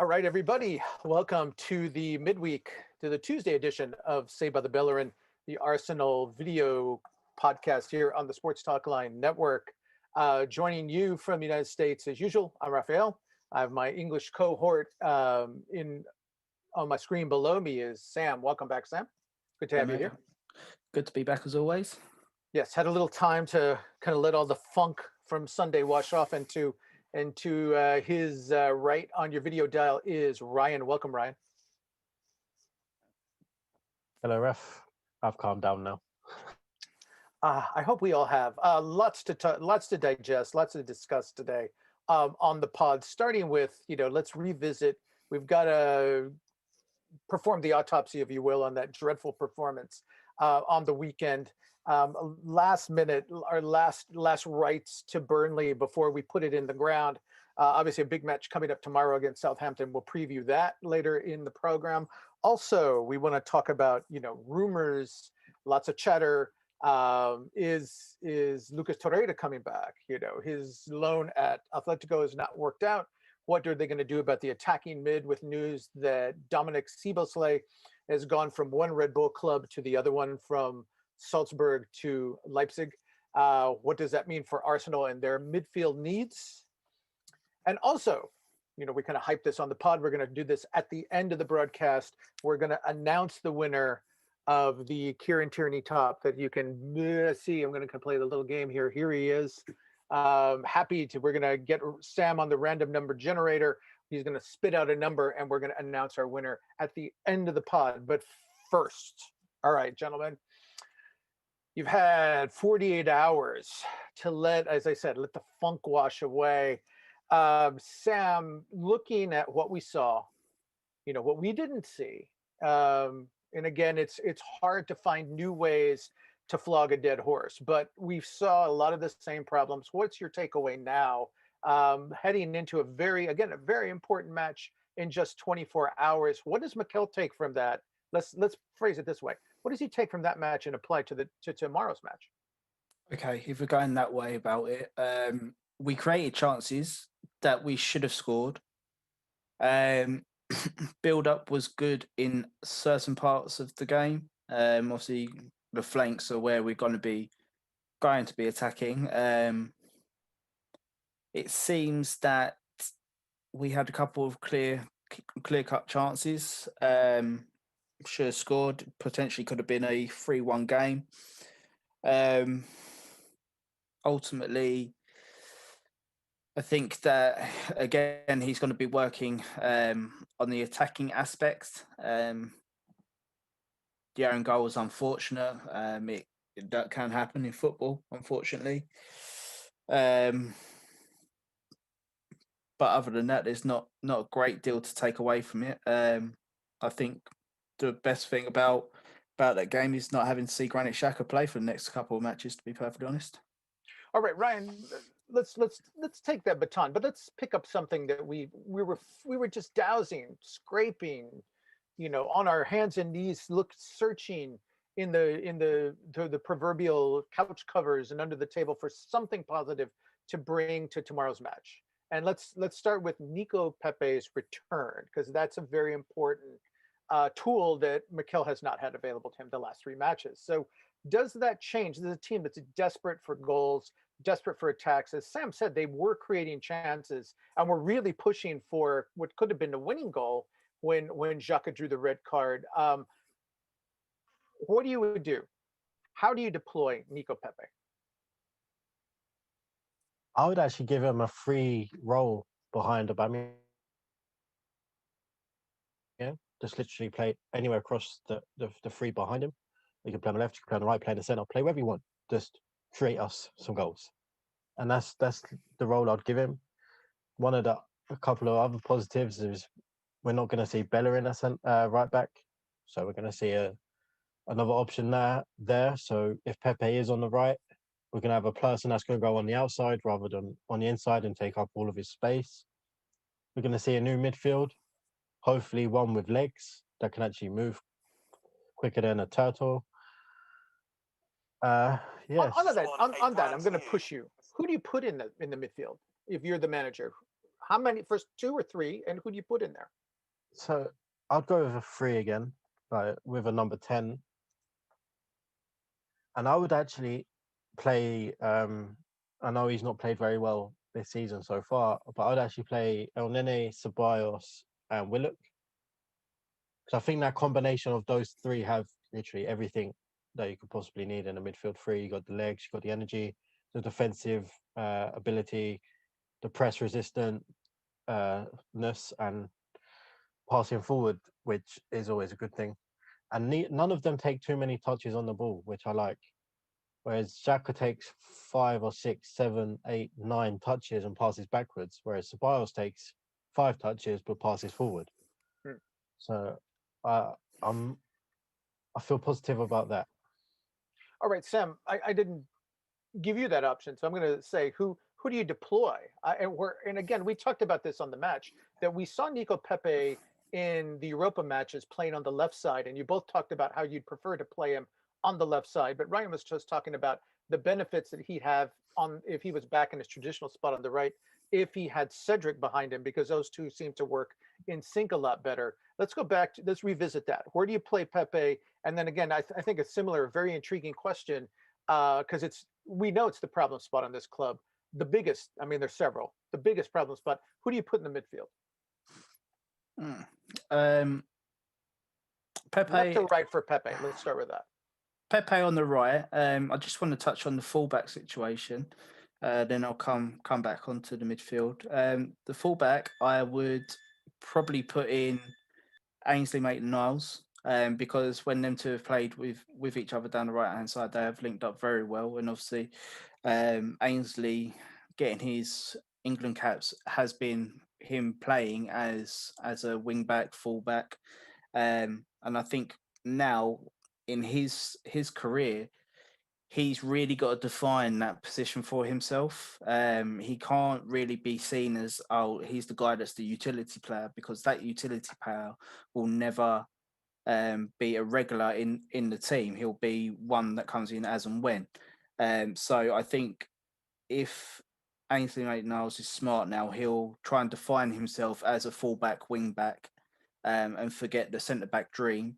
All right, everybody, welcome to the Tuesday edition of Say by the Bellerin, the Arsenal video podcast here on the Sports Talk Line Network. Joining you from the United States, as usual, I'm Raphael. I have my English cohort on my screen below me is Sam. Welcome back, Sam. Good to have you here. Good to be back as always. Yes, had a little time to kind of let all the funk from Sunday wash off into his right on your video dial is Ryan. Welcome, Ryan. Hello, Ref. I've calmed down now. I hope we all have lots to digest, lots to discuss today on the pod. Starting with, let's revisit. We've got to perform the autopsy, if you will, on that dreadful performance on the weekend. Last minute, our last rites to Burnley before we put it in the ground. Obviously, a big match coming up tomorrow against Southampton. We'll preview that later in the program. Also, we want to talk about rumors, lots of chatter. Is Lucas Torreira coming back? His loan at Atletico has not worked out. What are they going to do about the attacking mid with news that Dominic Szoboszlai has gone from one Red Bull club to the other one, from Salzburg to Leipzig? What does that mean for Arsenal and their midfield needs? And also, we kind of hype this on the pod. We're going to do this at the end of the broadcast. We're going to announce the winner of the Kieran Tierney top that you can see. I'm going to play the little game here. Here he is. We're going to get Sam on the random number generator. He's going to spit out a number and we're going to announce our winner at the end of the pod. But first, all right, gentlemen, you've had 48 hours to let the funk wash away. Sam, looking at what we saw, what we didn't see, and again, it's hard to find new ways to flog a dead horse, but we saw a lot of the same problems. What's your takeaway now, heading into a very important match in just 24 hours? What does Mikel take from that? Let's phrase it this way. What does he take from that match and apply to tomorrow's match? Okay, if we're going that way about it, we created chances that we should have scored. Build up was good in certain parts of the game. Obviously, the flanks are where we're going to be attacking. It seems that we had a couple of clear cut chances. Should have scored. Potentially could have been a 3-1 game. Ultimately, I think that again he's going to be working on the attacking aspects. The own goal was unfortunate. That can happen in football, unfortunately. But other than that, there's not a great deal to take away from it. I think the best thing about that game is not having to see Granit Xhaka play for the next couple of matches, to be perfectly honest. All right, Ryan, let's take that baton, but let's pick up something that we were just dousing, scraping, on our hands and knees, searching in the proverbial couch covers and under the table for something positive to bring to tomorrow's match. And let's start with Nico Pepe's return, because that's a very important tool that Mikel has not had available to him the last 3 matches. So does that change? There's a team that's desperate for goals, desperate for attacks. As Sam said, they were creating chances and were really pushing for what could have been the winning goal when Xhaka drew the red card. What do you do? How do you deploy Nico Pepe? I would actually give him a free role behind Aubameyang. Just literally play anywhere across the three behind him. You can play on the left, you can play on the right, play in the centre, play wherever you want. Just create us some goals. And that's the role I'd give him. A couple of other positives is we're not going to see Bellerin as right back. So we're going to see another option there. So if Pepe is on the right, we're going to have a person that's going to go on the outside rather than on the inside and take up all of his space. We're going to see a new midfield, hopefully one with legs that can actually move quicker than a turtle. On that, I'm going to push you. Who do you put in the midfield if you're the manager? How many? First two or three, and who do you put in there? So I'd go with a 3 again, like with a number 10. And I would actually play. I know he's not played very well this season so far, but I'd actually play El Nene, Ceballos, and Willock. Because I think that combination of those three have literally everything that you could possibly need in a midfield three. You got the legs, you got the energy, the defensive ability, the press resistant ness, and passing forward, which is always a good thing. And none of them take too many touches on the ball, which I like. Whereas Xhaka takes 5 or 6, 7, 8, 9 touches and passes backwards, whereas Ceballos takes 5 touches but passes forward. Hmm. So I'm I feel positive about that. All right, Sam. I didn't give you that option, so I'm going to say who do you deploy? And again, we talked about this on the match that we saw Nico Pepe in the Europa matches playing on the left side, and you both talked about how you'd prefer to play him on the left side. But Ryan was just talking about the benefits that he'd have on if he was back in his traditional spot on the right, if he had Cedric behind him, because those two seem to work in sync a lot better. Let's go back to let's revisit that. Where do you play Pepe? And then again, I think a similar, very intriguing question because we know it's the problem spot on this club. The biggest, I mean, there's several. The biggest problem spot. Who do you put in the midfield? Pepe, Left to right for Pepe. Let's start with that. Pepe on the right. I just want to touch on the fullback situation. Then I'll come back onto the midfield. The fullback, I would probably put in Ainsley Maitland-Niles, because when them two have played with each other down the right hand side, they have linked up very well. And obviously, Ainsley getting his England caps has been him playing as a wing back, fullback, and I think now in his career, he's really got to define that position for himself. He can't really be seen as, oh, he's the guy that's the utility player, because that utility player will never be a regular in the team. He'll be one that comes in as and when. So I think if Ainsley Maitland-Niles is smart now, he'll try and define himself as a fullback, wing back, and forget the centre back dream.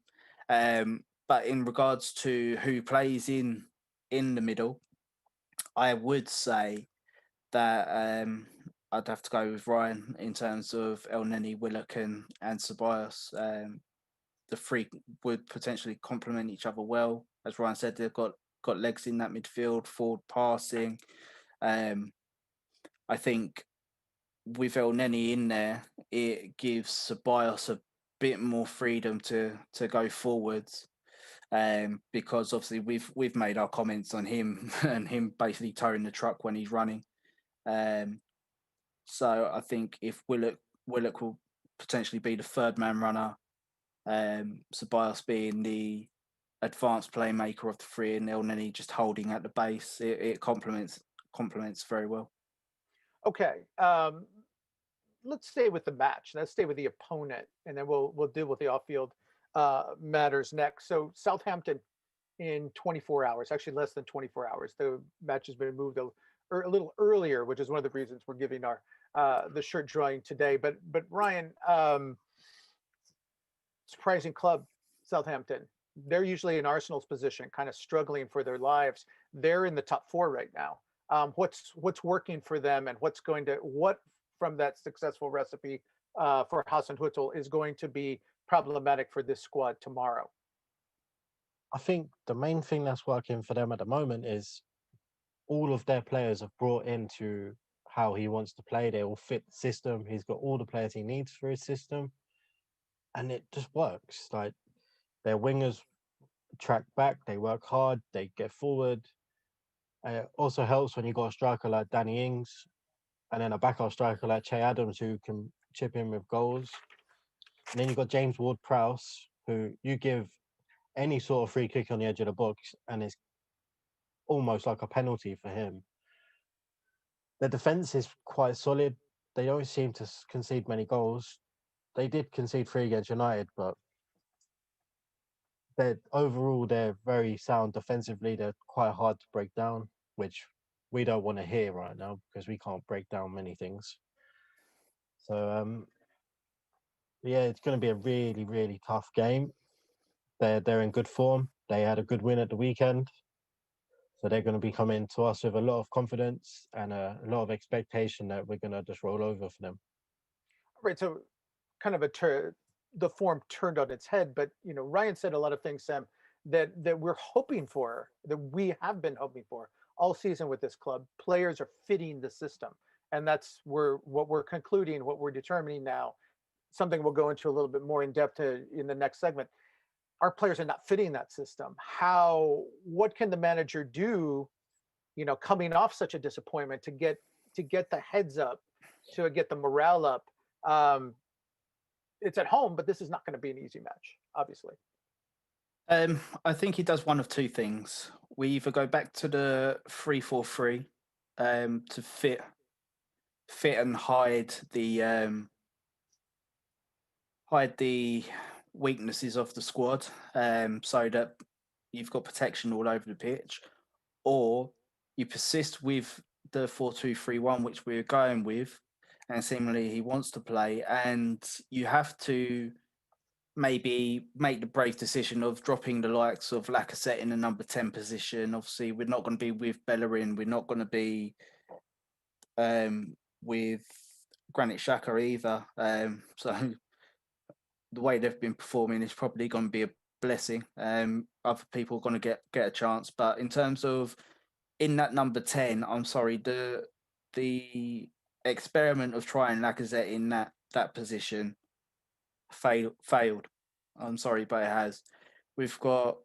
But in regards to who plays in the middle, I would say that I'd have to go with Ryan in terms of El Neni, Willock, and Ceballos. The three would potentially complement each other well. As Ryan said, they've got legs in that midfield, forward passing. I think with El Neni in there, it gives Ceballos a bit more freedom to go forwards. Because obviously we've made our comments on him and him basically towing the truck when he's running. So I think if Willock will potentially be the third man runner, Ceballos being the advanced playmaker of the three, and El Neni just holding at the base, it complements very well. Okay. Let's stay with the match. Let's stay with the opponent, and then we'll deal with the off-field matters next. So Southampton in 24 hours, actually less than 24 hours. The match has been moved a little earlier, which is one of the reasons we're giving our the shirt drawing today. But Ryan, surprising club, Southampton. They're usually in Arsenal's position, kind of struggling for their lives. They're in the top four right now. What's working for them, and what from that successful recipe for Hasenhüttl is going to be problematic for this squad tomorrow? I think the main thing that's working for them at the moment is all of their players have brought into how he wants to play. They all fit the system. He's got all the players he needs for his system, and it just works. Like, their wingers track back, they work hard, they get forward. It also helps when you got a striker like Danny Ings and then a backup striker like Che Adams who can chip in with goals. And then you've got James Ward-Prowse, who you give any sort of free kick on the edge of the box and it's almost like a penalty for him. The defence is quite solid. They don't seem to concede many goals. They did concede 3 against United, but they're very sound defensively. They're quite hard to break down, which we don't want to hear right now because we can't break down many things. So yeah, it's going to be a really, really tough game. They're in good form. They had a good win at the weekend, so they're going to be coming to us with a lot of confidence and a lot of expectation that we're going to just roll over for them. Right. So kind of the form turned on its head, but Ryan said a lot of things, Sam, that we're hoping for, that we have been hoping for all season with this club. Players are fitting the system, and that's what we're concluding, what we're determining now. Something we'll go into a little bit more in depth in the next segment. Our players are not fitting that system. What can the manager do, coming off such a disappointment to get the heads up, to get the morale up? It's at home, but this is not going to be an easy match, obviously. I think he does one of two things. We either go back to the 3-4-3 to fit and hide the weaknesses of the squad, so that you've got protection all over the pitch, or you persist with the 4-2-3-1, which we're going with, and seemingly he wants to play, and you have to maybe make the brave decision of dropping the likes of Lacazette in the number 10 position. Obviously, we're not going to be with Bellerin. We're not going to be with Granit Xhaka either. So the way they've been performing is probably going to be a blessing. Other people are going to get a chance. But in terms of in that number 10, I'm sorry, the experiment of trying Lacazette in that position failed. I'm sorry, but it has. We've got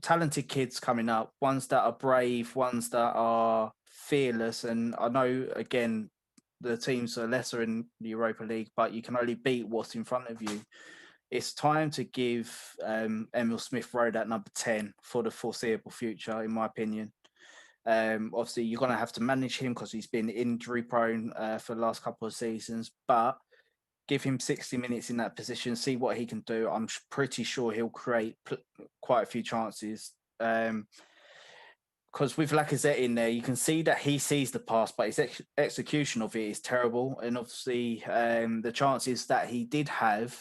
talented kids coming up, ones that are brave, ones that are fearless. And I know, again, the teams are lesser in the Europa League, but you can only beat what's in front of you. It's time to give Emil Smith Rowe that number 10 for the foreseeable future, in my opinion. Obviously, you're going to have to manage him because he's been injury prone for the last couple of seasons, but give him 60 minutes in that position, see what he can do. I'm pretty sure he'll create quite a few chances. Because with Lacazette in there, you can see that he sees the pass, but his execution of it is terrible. And obviously, the chances that he did have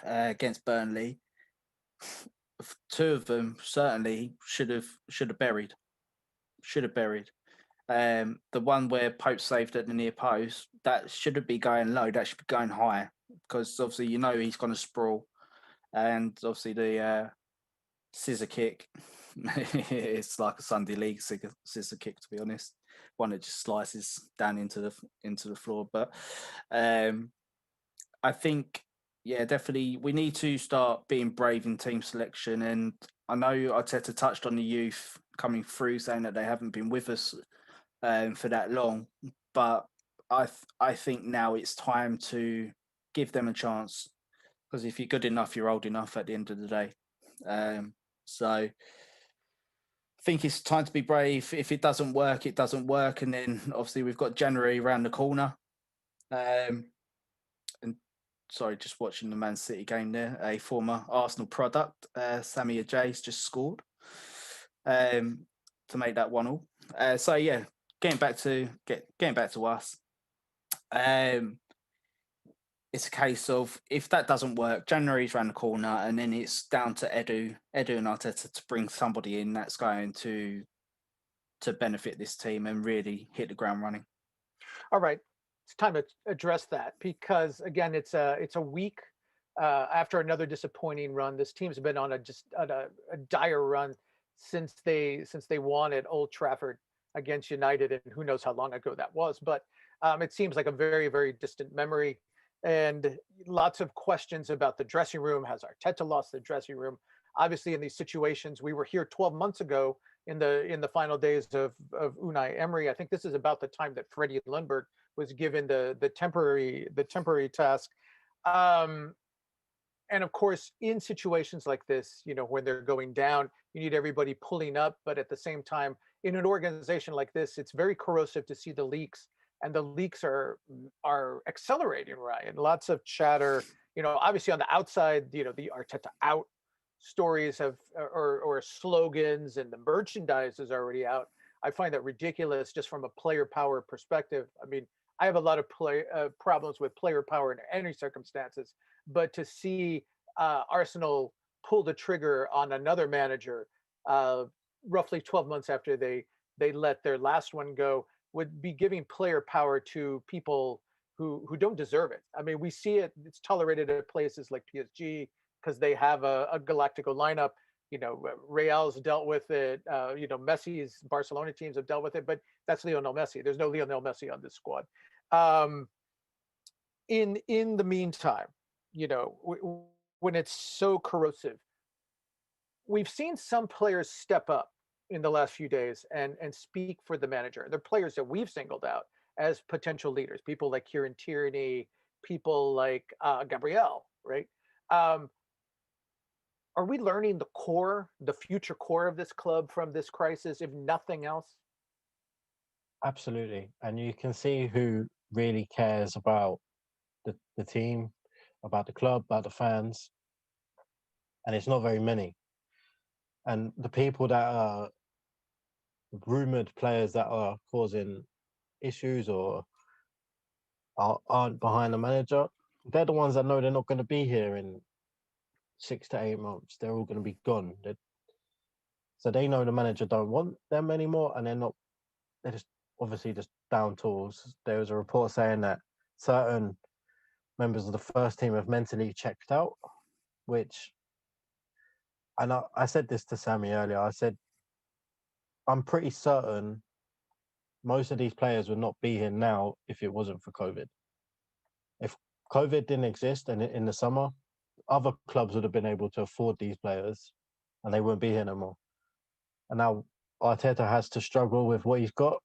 against Burnley, two of them certainly should have buried. The one where Pope saved at the near post, that shouldn't be going low. That should be going high, because obviously he's going to sprawl, and obviously the scissor kick, it's like a Sunday league scissor kick, to be honest. One that just slices down into the floor. But I think, yeah, definitely we need to start being brave in team selection. And I know Arteta touched on the youth coming through, saying that they haven't been with us for that long, but I think now it's time to give them a chance, because if you're good enough, you're old enough at the end of the day. So I think it's time to be brave. If it doesn't work, it doesn't work, and then obviously we've got January around the corner. And sorry, just watching the Man City game there. A former Arsenal product, Sammy Ajayi's just scored to make that 1-1. So yeah, getting back to us. It's a case of, if that doesn't work, January's around the corner, and then it's down to Edu and Arteta to bring somebody in that's going to benefit this team and really hit the ground running. All right, it's time to address that, because again, it's a week after another disappointing run. This team's been on a dire run since they won at Old Trafford against United, and who knows how long ago that was. But it seems like a very, very distant memory, and lots of questions about the dressing room. Has Arteta lost the dressing room? Obviously, in these situations, we were here 12 months ago in the final days of Unai Emery. I think this is about the time that Freddie Lundberg was given the temporary task. And of course, in situations like this, when they're going down, you need everybody pulling up. But at the same time, in an organization like this, it's very corrosive to see the leaks, and the leaks are accelerating, Ryan. Lots of chatter, obviously on the outside, the Arteta out stories have or slogans, and the merchandise is already out. I find that ridiculous just from a player power perspective. I mean, I have a lot of problems with player power in any circumstances, but to see Arsenal pull the trigger on another manager uh, roughly 12 months after they let their last one go would be giving player power to people who don't deserve it. I mean, we see it; it's tolerated at places like PSG because they have a Galactico lineup. You know, Real's dealt with it. You know, Messi's Barcelona teams have dealt with it, but that's Lionel Messi. There's no Lionel Messi on this squad. Um, in the meantime, you know, when it's so corrosive, we've seen some players step up in the last few days and speak for the manager. They're players that we've singled out as potential leaders. People like Kieran Tierney, people like Gabriel, right? Um, are we learning the core, the future core of this club from this crisis, if nothing else? Absolutely. And you can see who really cares about the team, about the club, about the fans. And it's not very many. And the people that are rumored players that are causing issues or aren't behind the manager, they're the ones that know they're not going to be here in 6 to 8 months. They're all going to be gone. So they know the manager don't want them anymore, and they're not. They're just obviously just down tools. There was a report saying that certain members of the first team have mentally checked out, which, and I said this to Sammy earlier. I said I'm pretty certain most of these players would not be here now if it wasn't for COVID. If COVID didn't exist and in the summer, other clubs would have been able to afford these players and they wouldn't be here no more. And now Arteta has to struggle with what he's got.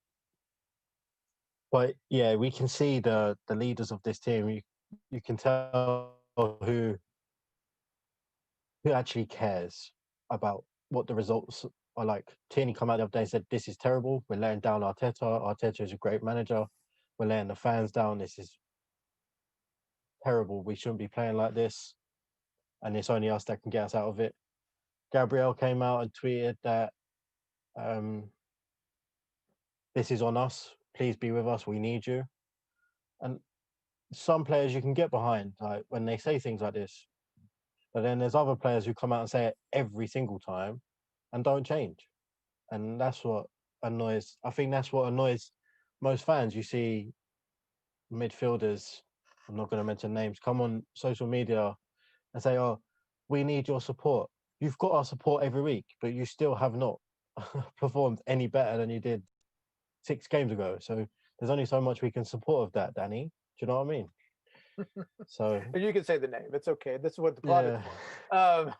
But yeah, we can see the leaders of this team. You can tell who actually cares about what the results are like. Tierney come out the other day and said, "This is terrible. We're letting down Arteta. Arteta is a great manager. We're letting the fans down. This is terrible. We shouldn't be playing like this. And it's only us that can get us out of it." Gabriel came out and tweeted that um, this is on us. Please be with us. We need you. And some players you can get behind, like when they say things like this. But then there's other players who come out and say it every single time and don't change. And that's what annoys. I think that's what annoys most fans. You see midfielders, I'm not going to mention names, come on social media and say, "Oh, we need your support." You've got our support every week, but you still have not performed any better than you did 6 games ago. So there's only so much we can support of that, Danny. Do you know what I mean? So And you can say the name. It's okay. This is what the pod is for.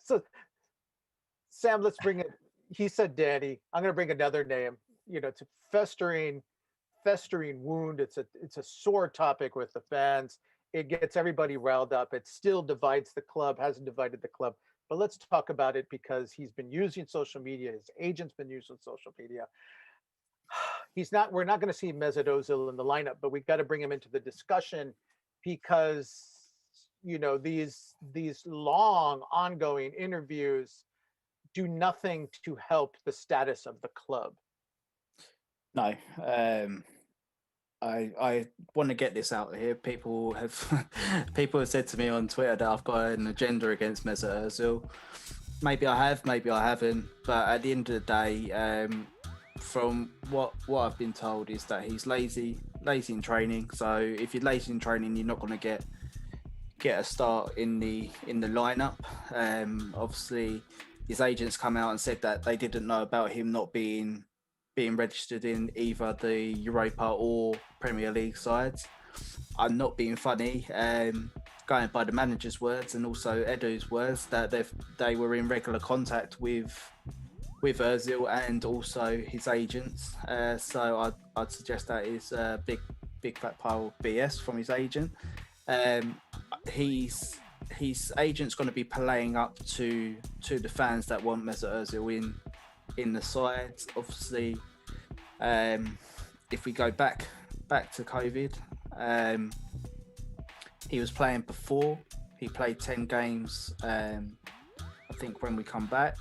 So, Sam, let's bring it. He said Danny. I'm going to bring another name. You know, it's a festering wound. It's a sore topic with the fans. It gets everybody riled up. It still divides the club. Hasn't divided the club. But let's talk about it because he's been using social media. His agent's been using social media. He's not. We're not going to see Mesut Ozil in the lineup, but we've got to bring him into the discussion because you know these long ongoing interviews do nothing to help the status of the club. No, I want to get this out here. People have said to me on Twitter that I've got an agenda against Mesut Ozil. Maybe I have, maybe I haven't. But at the end of the day, from what I've been told is that he's lazy in training. So if you're lazy in training, you're not going to get a start in the lineup. Obviously, his agents come out and said that they didn't know about him not being registered in either the Europa or Premier League sides. I'm not being funny. Going by the manager's words and also Edu's words, that they were in regular contact with Ozil and also his agents. So I'd suggest that is a big fat pile of BS from his agent. His agent's going to be playing up to the fans that want Mesut Ozil in the side. Obviously, if we go back to COVID, he was playing before. He played 10 games. I think when we come back,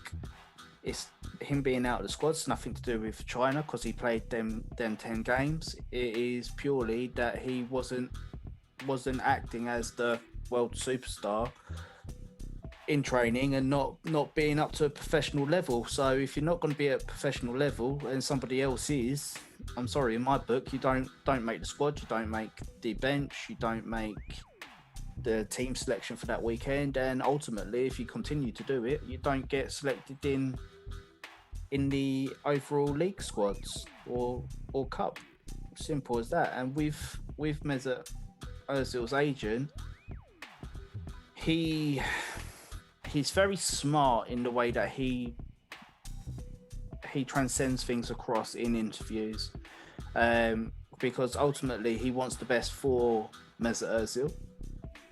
it's him being out of the squad. It's nothing to do with China because he played them 10 games. It is purely that he wasn't acting as the world superstar in training and not being up to a professional level. So if you're not going to be at a professional level and somebody else is, I'm sorry, in my book, you don't make the squad, you don't make the bench, you don't make the team selection for that weekend, and ultimately, if you continue to do it, you don't get selected in the overall league squads or cup. Simple as that. And with Mesut Ozil's agent, he's very smart in the way that he transcends things across in interviews, because ultimately he wants the best for Mesut Ozil.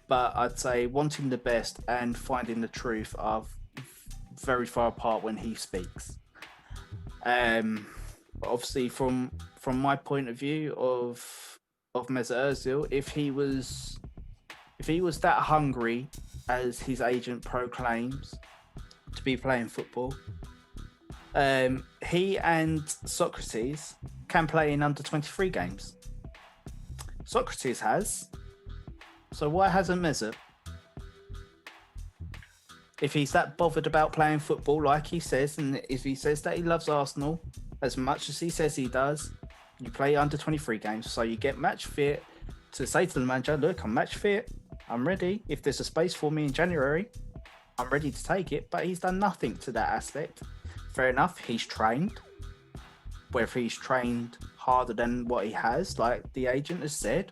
But I'd say wanting the best and finding the truth are very far apart when he speaks. Obviously, from my point of view of Mesut Ozil, if he was that hungry as his agent proclaims to be playing football, he and Socrates can play in under 23 games. Socrates has. So why hasn't Mesut? If he's that bothered about playing football like he says, and if he says that he loves Arsenal as much as he says he does, you play under 23 games. So you get match fit to say to the manager, look, I'm match fit, I'm ready. If there's a space for me in January, I'm ready to take it. But he's done nothing to that aspect. Fair enough, he's trained. Whether he's trained harder than what he has, like the agent has said,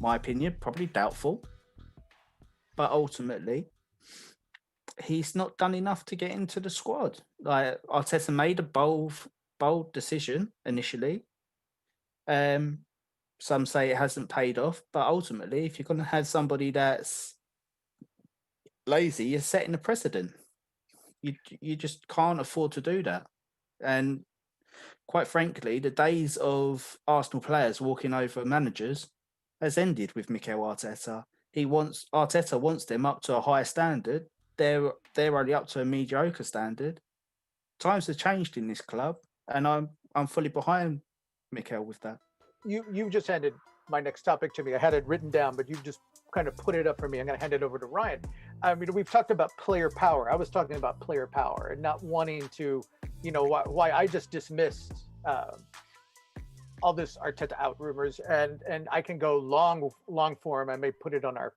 my opinion, probably doubtful. But ultimately, he's not done enough to get into the squad. Like Arteta made a bold decision initially. Some say it hasn't paid off, but ultimately, if you're going to have somebody that's lazy, you're setting a precedent. You just can't afford to do that. And quite frankly, the days of Arsenal players walking over managers has ended with Mikel Arteta. Arteta wants them up to a higher standard. They're only up to a mediocre standard. Times have changed in this club, and I'm fully behind Mikel with that. You just handed my next topic to me. I had it written down, but you just kind of put it up for me. I'm going to hand it over to Ryan. I mean, we've talked about player power. I was talking about player power and not wanting to, why I just dismissed all this Arteta out rumors, and I can go long form. I may put it on our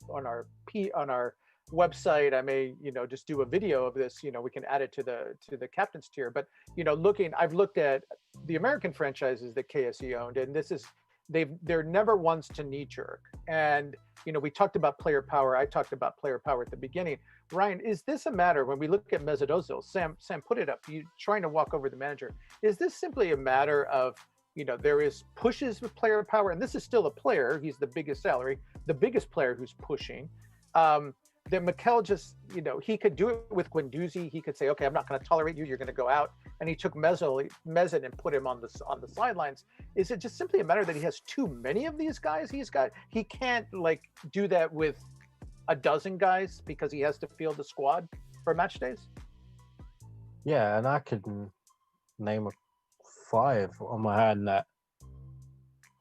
website. I may just do a video of this. We can add it to the captain's tier. But I've looked at the American franchises that KSE owned, and they're never once to knee jerk. And we talked about player power. I talked about player power at the beginning. Ryan, is this a matter when we look at Mesut Ozil? Sam put it up. You trying to walk over the manager. Is this simply a matter of there is pushes with player power, and this is still a player. He's the biggest salary, the biggest player who's pushing. That Mikel just, he could do it with Guendouzi. He could say, okay, I'm not going to tolerate you. You're going to go out. And he took Mesut and put him on the sidelines. Is it just simply a matter that he has too many of these guys? He can't do that with a dozen guys because he has to field the squad for match days? Yeah, and I could name 5 on my hand that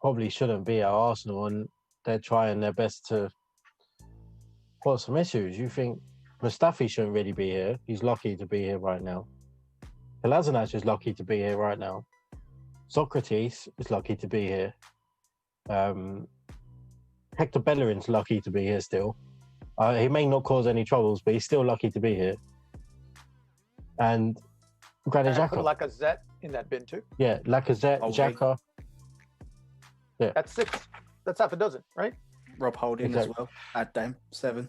probably shouldn't be at Arsenal, and they're trying their best to put some issues. You think Mustafi shouldn't really be here? He's lucky to be here right now. Kolasinac is lucky to be here right now. Socrates is lucky to be here. Hector Bellerin's lucky to be here still. He may not cause any troubles, but he's still lucky to be here. And Granit Xhaka. Put Lacazette in that bin too. Yeah, Lacazette, Xhaka. Yeah, that's 6. That's half a dozen, right? Rob Holding as well. Add them 7.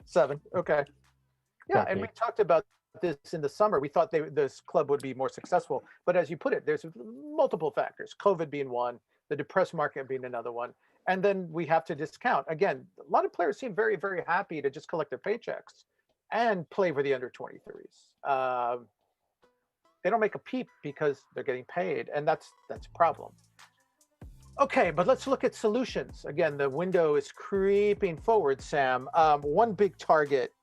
7. Okay. Yeah, Exactly. And we talked about this in the summer. We thought this club would be more successful, but as you put it, there's multiple factors. COVID being one, the depressed market being another one, and then we have to discount again. A lot of players seem very, very happy to just collect their paychecks and play for the under 23s. They don't make a peep because they're getting paid, and that's a problem. Okay, but let's look at solutions. Again, the window is creeping forward, Sam. One big target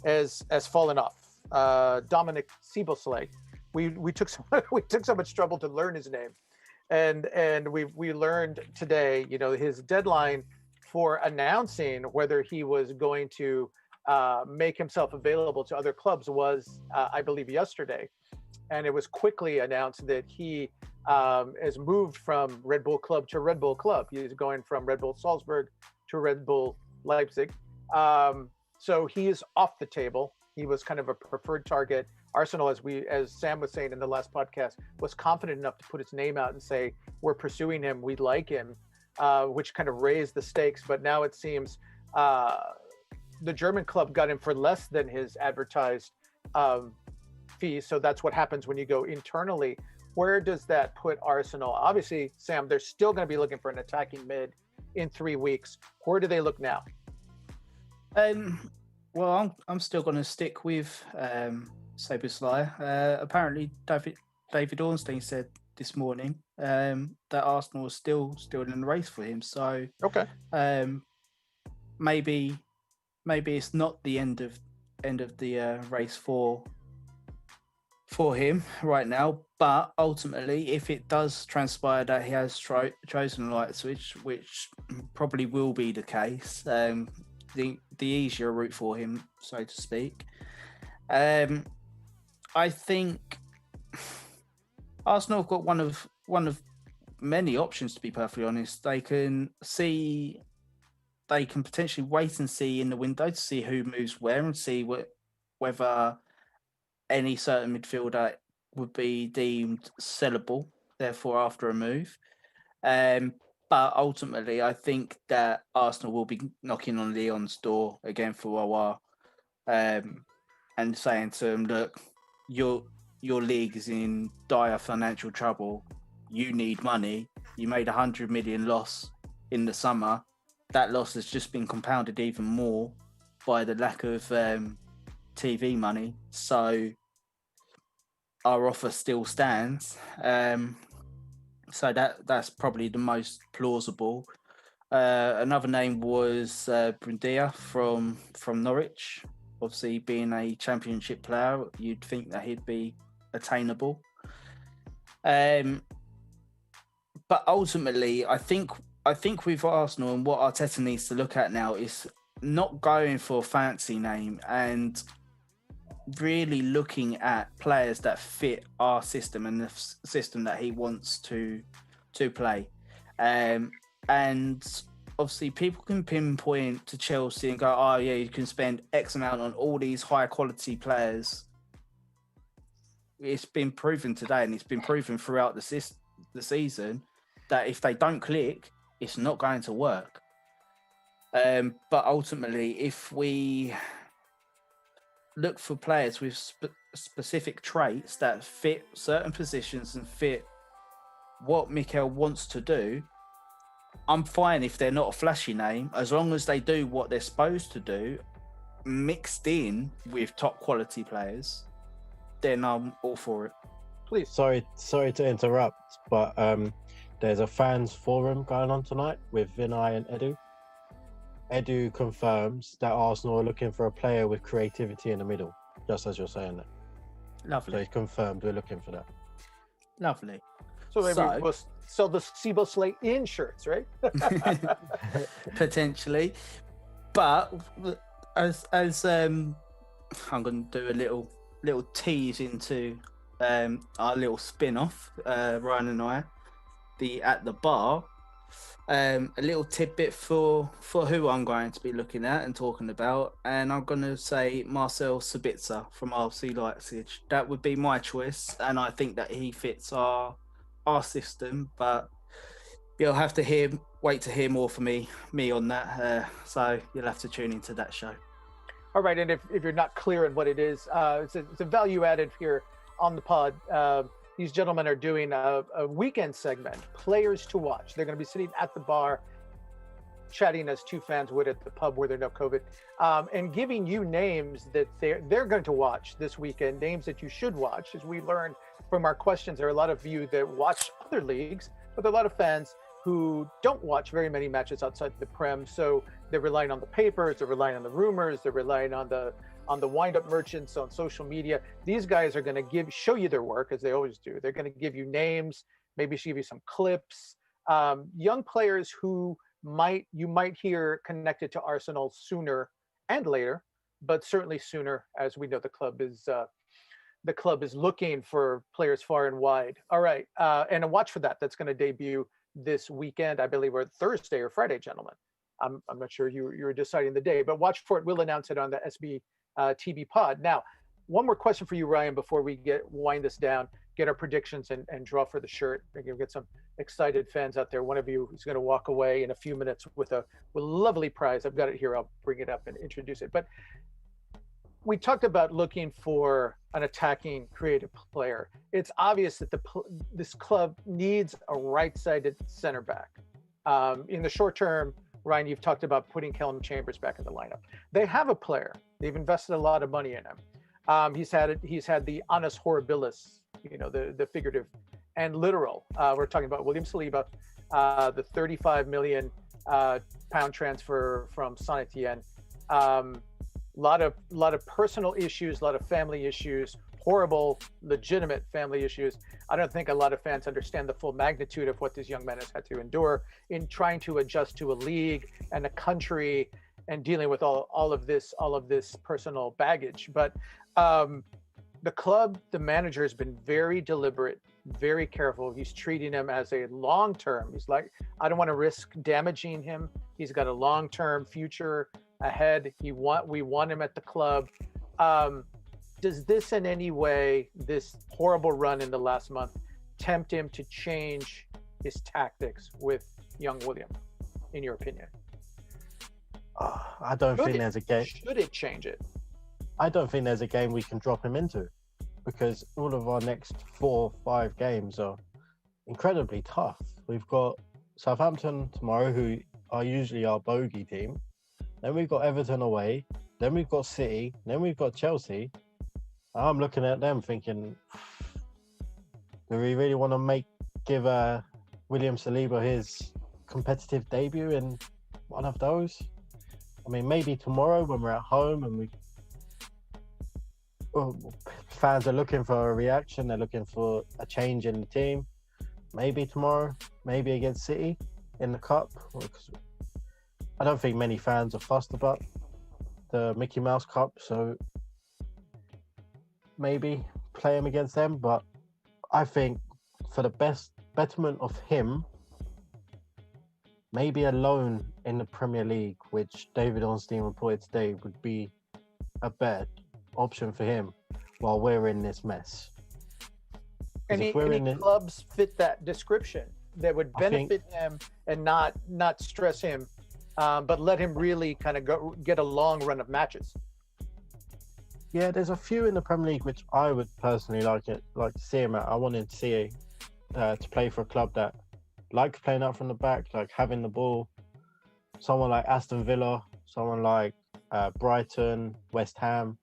has fallen off Dominic Siebesley. We took so much trouble to learn his name, and we learned today, his deadline for announcing whether he was going to make himself available to other clubs was, I believe, yesterday, and it was quickly announced that he has moved from Red Bull Club to Red Bull Club. He's going from Red Bull Salzburg to Red Bull Leipzig. So he is off the table. He was kind of a preferred target. Arsenal, as Sam was saying in the last podcast, was confident enough to put its name out and say, we're pursuing him, we like him, which kind of raised the stakes. But now it seems the German club got him for less than his advertised fee. So that's what happens when you go internally. Where does that put Arsenal? Obviously, Sam, they're still going to be looking for an attacking mid in 3 weeks. Where do they look now? Well, I'm still going to stick with Szoboszlai. Apparently, David Ornstein said this morning that Arsenal was still in the race for him. So okay, maybe it's not the end of the race for him right now. But ultimately, if it does transpire that he has chosen Leipzig, which probably will be the case, the easier route for him, so to speak. I think Arsenal have got one of many options, to be perfectly honest. They can potentially wait and see in the window to see who moves where and see whether any certain midfielder would be deemed sellable, therefore after a move. But ultimately, I think that Arsenal will be knocking on Leon's door again for a while, and saying to him, look, your league is in dire financial trouble. You need money. You made 100 million loss in the summer. That loss has just been compounded even more by the lack of TV money. So our offer still stands. So that's probably the most plausible. Another name was Buendia from Norwich. Obviously, being a championship player, you'd think that he'd be attainable. But ultimately, I think with Arsenal and what Arteta needs to look at now is not going for a fancy name and really looking at players that fit our system and the system that he wants to play. And obviously people can pinpoint to Chelsea and go, oh yeah, you can spend X amount on all these high quality players. It's been proven today, and it's been proven throughout the season, that if they don't click, it's not going to work. But ultimately, if we look for players with specific traits that fit certain positions and fit what Mikel wants to do, I'm fine if they're not a flashy name, as long as they do what they're supposed to do, mixed in with top quality players, then I'm all for it. Please. Sorry to interrupt, but there's a fans forum going on tonight with Vinay and Edu. Edu confirms that Arsenal are looking for a player with creativity in the middle, just as you're saying that. Lovely. So it's confirmed we're looking for that. Lovely. So maybe we'll sell the Szoboszlai in shirts, right? Potentially. But as I'm going to do a little tease into our little spin-off, Ryan and I, the At the Bar, a little tidbit for who I'm going to be looking at and talking about, and I'm going to say Marcel Sabitzer from RC Leipzig. That would be my choice, and I think that he fits our system, but you'll have to wait to hear more from me on that, so you'll have to tune into that show. All right, and if you're not clear on what it is, it's a value added here on the pod. These gentlemen are doing a weekend segment, Players to Watch. They're going to be sitting at the bar, chatting as two fans would at the pub where there's no COVID, and giving you names that they're going to watch this weekend, names that you should watch. As we learned from our questions, there are a lot of you that watch other leagues, but there are a lot of fans who don't watch very many matches outside the Prem. So they're relying on the papers, they're relying on the rumors, they're relying on the on the Wind Up Merchants on social media. These guys are going to show you their work, as they always do. They're going to give you names, maybe give you some clips, young players who you might hear connected to Arsenal sooner and later, but certainly sooner, as we know the club is looking for players far and wide. All right, and a watch for that. That's going to debut this weekend, I believe, or Thursday or Friday, gentlemen. I'm not sure you're deciding the day, but watch for it. We'll announce it on the SBTB pod. Now, one more question for you, Ryan, before we wind this down, get our predictions and draw for the shirt. We'll get some excited fans out there. One of you is going to walk away in a few minutes with a lovely prize. I've got it here. I'll bring it up and introduce it. But we talked about looking for an attacking, creative player. It's obvious that this club needs a right-sided center back. In the short term, Ryan, you've talked about putting Callum Chambers back in the lineup. They have a player. They've invested a lot of money in him. He's had the annus horribilis, the figurative and literal. We're talking about William Saliba, the 35 million pound transfer from Saint Etienne. Lot of personal issues, a lot of family issues, horrible, legitimate family issues. I don't think a lot of fans understand the full magnitude of what this young man has had to endure in trying to adjust to a league and a country and dealing with all of this personal baggage. But the club, the manager has been very deliberate, very careful. He's treating him as a long-term. He's like, I don't want to risk damaging him. He's got a long-term future ahead. We want him at the club. Does this in any way, this horrible run in the last month, tempt him to change his tactics with young William, in your opinion? I don't think there's a game. Should it change it? I don't think there's a game we can drop him into, because all of our next 4 or 5 games are incredibly tough. We've got Southampton tomorrow, who are usually our bogey team. Then we've got Everton away. Then we've got City. Then we've got Chelsea. I'm looking at them thinking, do we really want to give William Saliba his competitive debut in one of those? I mean, maybe tomorrow when we're at home and fans are looking for a reaction, they're looking for a change in the team. Maybe tomorrow, maybe against City in the Cup. I don't think many fans are fussed about the Mickey Mouse Cup, so maybe play him against them. But I think for the betterment of him, maybe a loan in the Premier League, which David Ornstein reported today, would be a better option for him while we're in this mess. Any clubs fit that description that would benefit him and not stress him, but let him really kind of get a long run of matches? Yeah, there's a few in the Premier League which I would personally like to see him at. I wanted to see to play for a club that likes playing out from the back, like having the ball. Someone like Aston Villa, someone like Brighton, West Ham.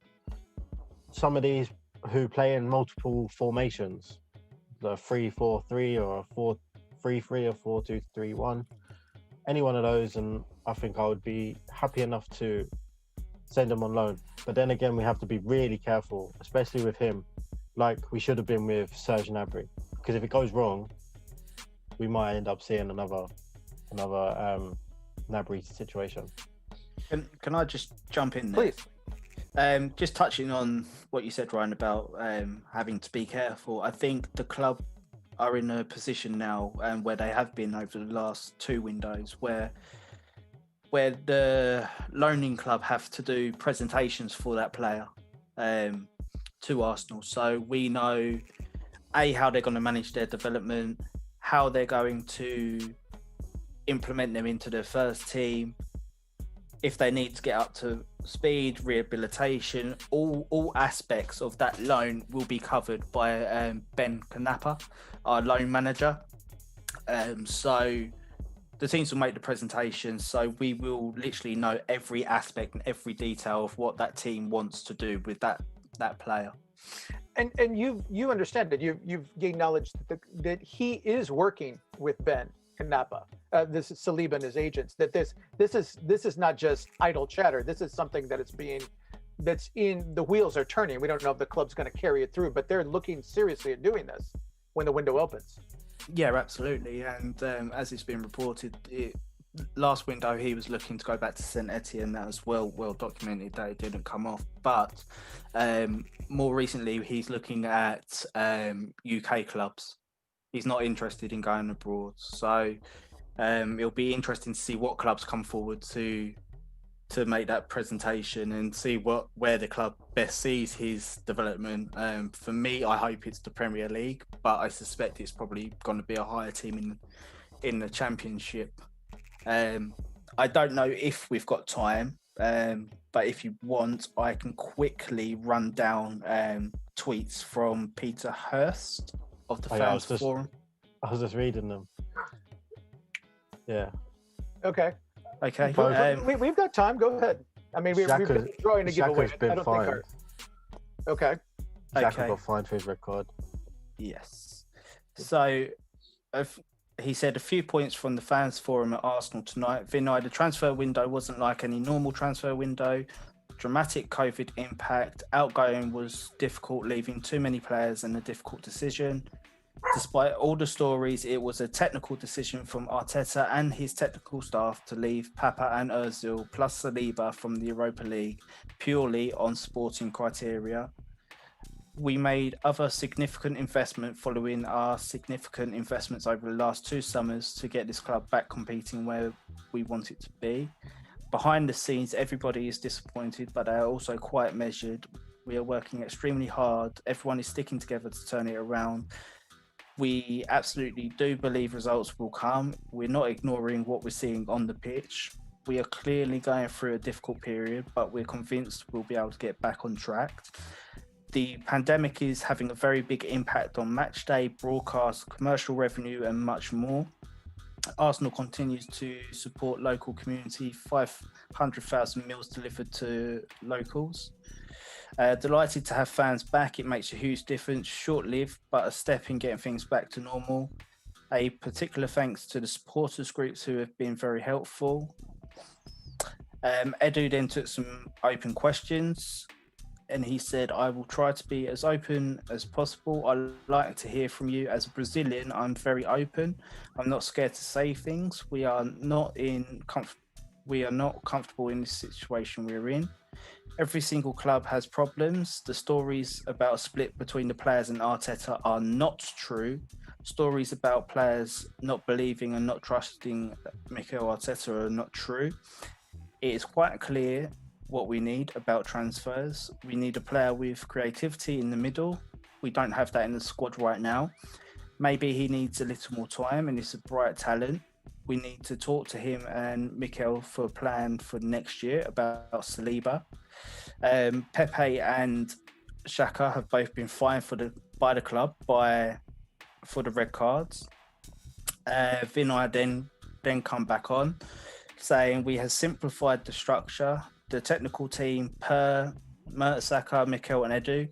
Some of these who play in multiple formations, the 3-4-3 or a 4-3-3 or 4-2-3-1. Any one of those, and I think I would be happy enough to send him on loan. But then again, we have to be really careful, especially with him, like we should have been with Serge Gnabry, because if it goes wrong, we might end up seeing another Gnabry situation. Can I just jump in there? Please. Just touching on what you said, Ryan, about having to be careful. I think the club are in a position now, and where they have been over the last 2 windows, where the loaning club have to do presentations for that player to Arsenal. So we know how they're going to manage their development, how they're going to implement them into their first team, if they need to get up to speed, rehabilitation, all aspects of that loan will be covered by Ben Kanapa, our loan manager. So the teams will make the presentation, so we will literally know every aspect and every detail of what that team wants to do with that player. And you understand that you've acknowledged that he is working with Ben Kanapa, this is Saliba and his agents. That this is not just idle chatter. This is something that is being that's in the wheels are turning. We don't know if the club's going to carry it through, but they're looking seriously at doing this when the window opens. Yeah, absolutely. And as it's been reported, last window he was looking to go back to Saint Etienne. That was well documented that it didn't come off. But more recently, he's looking at UK clubs. He's not interested in going abroad. So it'll be interesting to see what clubs come forward to make that presentation and see where the club best sees his development. For me, I hope it's the Premier League, but I suspect it's probably going to be a higher team in the Championship. I don't know if we've got time, but if you want, I can quickly run down tweets from Peter Hurst of the Fans Forum. I was just reading them. Yeah. Okay. We've got time. Go ahead. I mean, we've been trying to give away. Been fined. Okay. Xhaka got fined for his record. Yes. So, he said a few points from the Fans Forum at Arsenal tonight. Vinay, the transfer window wasn't like any normal transfer window. Dramatic COVID impact. Outgoing was difficult, leaving too many players and a difficult decision. Despite all the stories, it was a technical decision from Arteta and his technical staff to leave Papa and Ozil plus Saliba from the Europa League purely on sporting criteria. We made other significant investment following our significant investments over the last 2 summers to get this club back competing where we want it to be. Behind the scenes, everybody is disappointed, but they are also quite measured. We are working extremely hard. Everyone is sticking together to turn it around. We absolutely do believe results will come. We're not ignoring what we're seeing on the pitch. We are clearly going through a difficult period, but we're convinced we'll be able to get back on track. The pandemic is having a very big impact on match day, broadcast, commercial revenue, and much more. Arsenal continues to support local community, 500,000 meals delivered to locals. Delighted to have fans back. It makes a huge difference. Short-lived, but a step in getting things back to normal. A particular thanks to the supporters groups who have been very helpful. Edu then took some open questions and he said, I will try to be as open as possible. I'd like to hear from you. As a Brazilian, I'm very open. I'm not scared to say things. We are not comfortable in this situation we're in. Every single club has problems. The stories about a split between the players and Arteta are not true. Stories about players not believing and not trusting Mikel Arteta are not true. It is quite clear what we need about transfers. We need a player with creativity in the middle. We don't have that in the squad right now. Maybe he needs a little more time and it's a bright talent. We need to talk to him and Mikel for a plan for next year about Saliba. Pepe and Xhaka have both been fined by the club for the red cards. Vinay then come back on, saying we have simplified the structure. The technical team per Mertesacker, Mikel and Edu.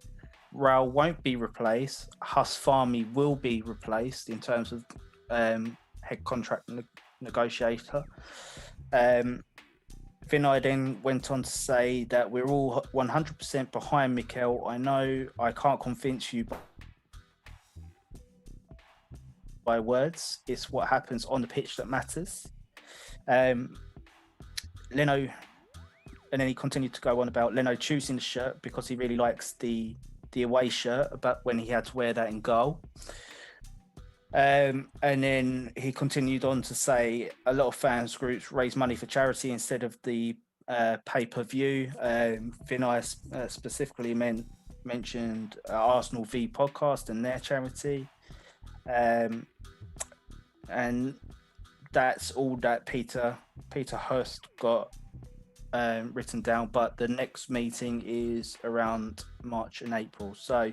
Raul won't be replaced. Huss Fahmy will be replaced in terms of head contract negotiator. Vinay then went on to say that we're all 100% behind Mikel. I know I can't convince you by words. It's what happens on the pitch that matters. Leno, and then he continued to go on about Leno choosing the shirt because he really likes the away shirt, about when he had to wear that in goal. And then he continued on to say a lot of fans groups raise money for charity instead of the pay-per-view. Vinay specifically mentioned Arsenal V podcast and their charity. And that's all that Peter Hurst got written down, but the next meeting is around March and April. So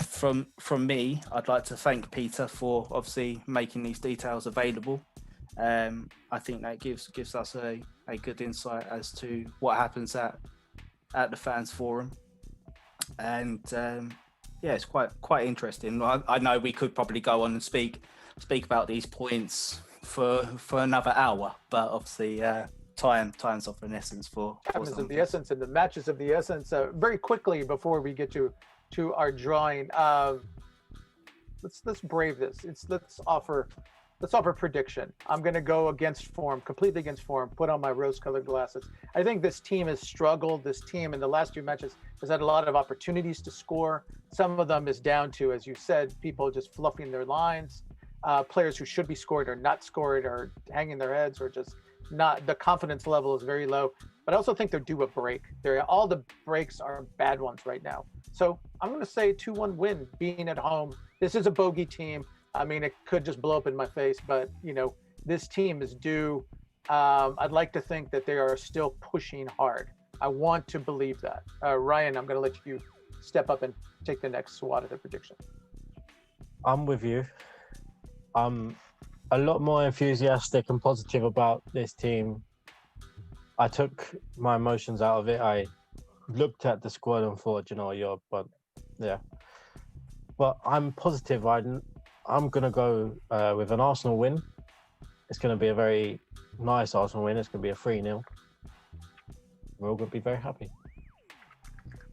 from me, I'd like to thank Peter for obviously making these details available. I think that gives us a good insight as to what happens at the Fans Forum. And yeah, it's quite interesting. I know we could probably go on and speak about these points for another hour, but obviously Time's of an essence for Time is of some the things. essence, and the matches of the essence. Very quickly before we get to our drawing, let's brave this. Let's offer prediction. I'm going to go against form, completely against form. Put on my rose-colored glasses. I think this team has struggled. This team in the last 2 matches has had a lot of opportunities to score. Some of them is down to, as you said, people just fluffing their lines. Players who should be scored or not scored, or hanging their heads, or just not. The confidence level is very low. But I also think they're due a break. All the breaks are bad ones right now. So I'm going to say 2-1 win, being at home. This is a bogey team. I mean, it could just blow up in my face, but this team is due. I'd like to think that they are still pushing hard. I want to believe that. Ryan, I'm going to let you step up and take the next swat at the prediction. I'm with you. I'm a lot more enthusiastic and positive about this team. I took my emotions out of it. I looked at the squad and thought, yeah. But I'm positive. I'm going to go with an Arsenal win. It's going to be a very nice Arsenal win. It's going to be a 3-0. We're all going to be very happy.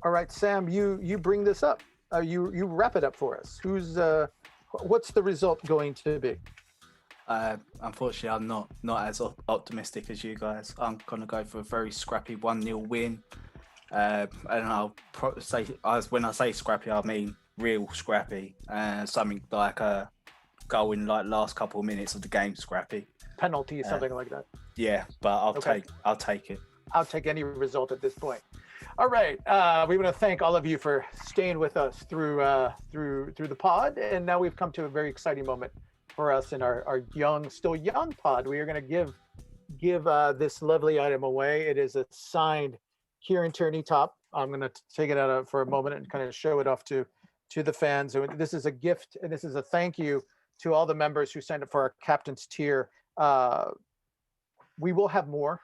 All right, Sam, you bring this up. You wrap it up for us. What's the result going to be? Unfortunately, I'm not as optimistic as you guys. I'm going to go for a very scrappy 1-0 win. And I'll say, when I say scrappy, I mean real scrappy. Something like a goal in like last couple of minutes of the game, scrappy. Penalty, something like that. Yeah, but I'll take it. I'll take any result at this point. All right, we want to thank all of you for staying with us through the pod, and now we've come to a very exciting moment for us in our still young pod. We are going to give this lovely item away. It is a signed Kieran Tierney top. I'm going to take it out for a moment and kind of show it off to the fans. So this is a gift, and this is a thank you to all the members who signed up for our captain's tier. We will have more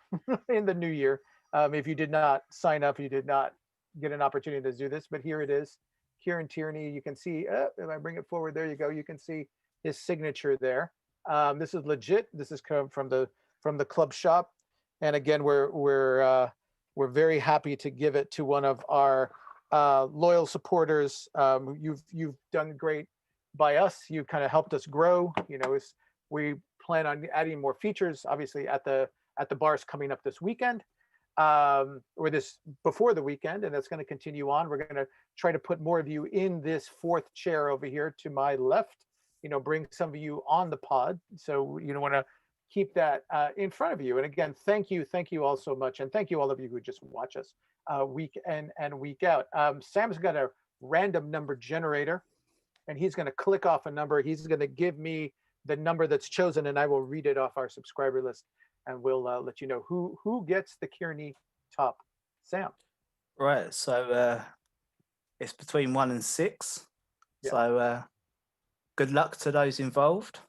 in the new year. If you did not sign up, you did not get an opportunity to do this, but here it is. Kieran Tierney, you can see, if I bring it forward, there you go. You can see his signature there. This is legit. This is come from the club shop. And again, we're very happy to give it to one of our loyal supporters. You've done great by us. You kind of helped us grow. We plan on adding more features, obviously at the bars coming up this weekend, or this before the weekend, and that's going to continue on. We're going to try to put more of you in this fourth chair over here to my left. Bring some of you on the pod. So want to keep that in front of you. And again, thank you all so much, and thank you all of you who just watch us week in and week out. Sam's got a random number generator, and he's going to click off a number. He's going to give me the number that's chosen, and I will read it off our subscriber list, and we'll let you know who gets the Kearney top. Sam. Right. So it's between 1 and 6. Yeah. So good luck to those involved.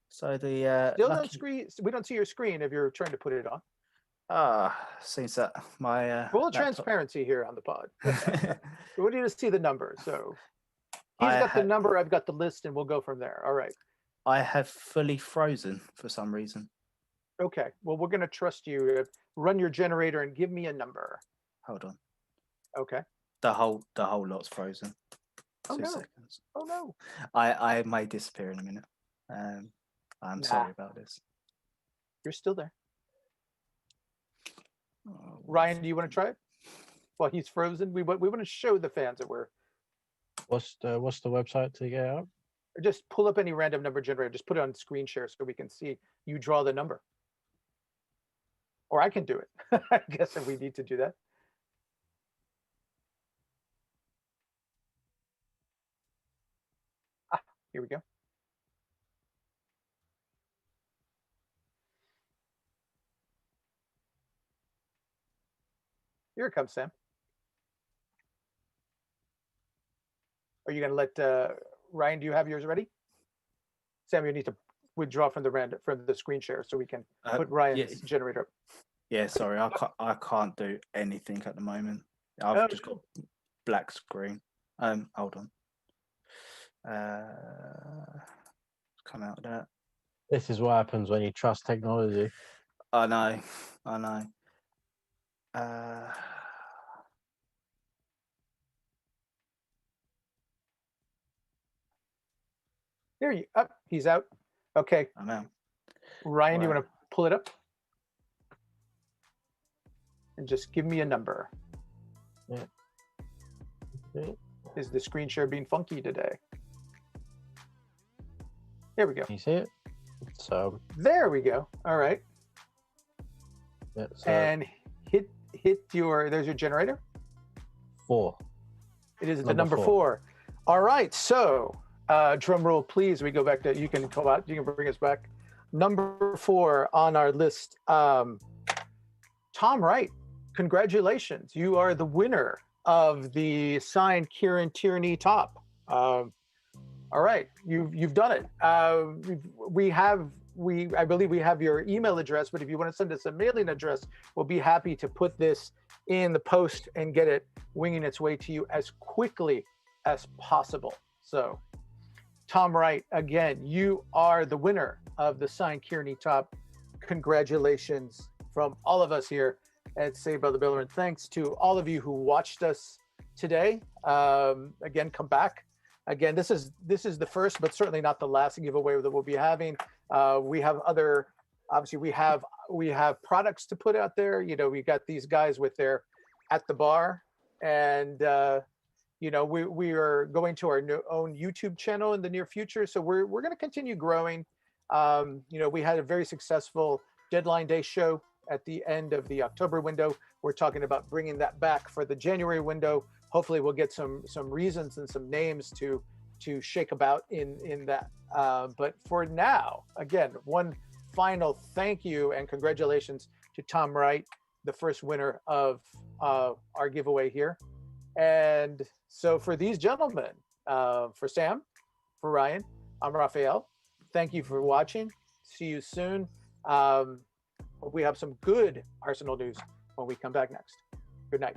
So the still don't screen. We don't see your screen if you're trying to put it on. Seems that my full transparency here on the pod. We want you to see the number. So he's got the number, I've got the list, and we'll go from there. All right. I have fully frozen for some reason. Okay. Well, we're going to trust you. Run your generator and give me a number. Hold on. Okay. The whole lot's frozen. Oh, 2 no. seconds. Oh no. I may disappear in a minute. I'm sorry about this. You're still there. Oh, Ryan, do you want to try it? Well, he's frozen. We want to show the fans that we're. What's the website to get out? Or just pull up any random number generator. Just put it on screen share so we can see you draw the number. Or I can do it. I guess if we need to do that. Here we go. Here it comes, Sam. Are you going to let Ryan? Do you have yours ready? Sam, you need to withdraw from the screen share so we can put Ryan's generator up. Yeah, sorry, I can't do anything at the moment. I've just got black screen. Hold on. Come out of that. This is what happens when you trust technology. I know. I know. Uh, There you up. He's out. Okay. I know. Ryan, do you Right. want to pull it up? And just give me a number. Okay. Is the screen share being funky today? There we go. Can you see it? So There we go. All right. yeah, so And hit your, there's your generator. 4. It is the Number number four. 4. All right. So drum roll, please. We go back to, you can come out, you can bring us back. Number 4 on our list. Tom Wright, congratulations. You are the winner of the signed Kieran Tierney top. All right, you've done it. I believe we have your email address, but if you want to send us a mailing address, we'll be happy to put this in the post and get it winging its way to you as quickly as possible. So, Tom Wright, again, you are the winner of the signed Kearney top. Congratulations from all of us here at Saved by the Bellerin. Thanks to all of you who watched us today. Again, come back. Again, this is the first, but certainly not the last giveaway that we'll be having. We have other, obviously we have products to put out there. You know, we got these guys with their at the bar, and you know, we are going to our own YouTube channel in the near future. So we're going to continue growing. You know, we had a very successful deadline day show at the end of the October window. We're talking about bringing that back for the January window. Hopefully we'll get some reasons and some names to shake about in that. But for now, again, one final thank you and congratulations to Tom Wright, the first winner of our giveaway here. And so for these gentlemen, for Sam, for Ryan, I'm Raphael. Thank you for watching. See you soon. Hope we have some good Arsenal news when we come back next. Good night.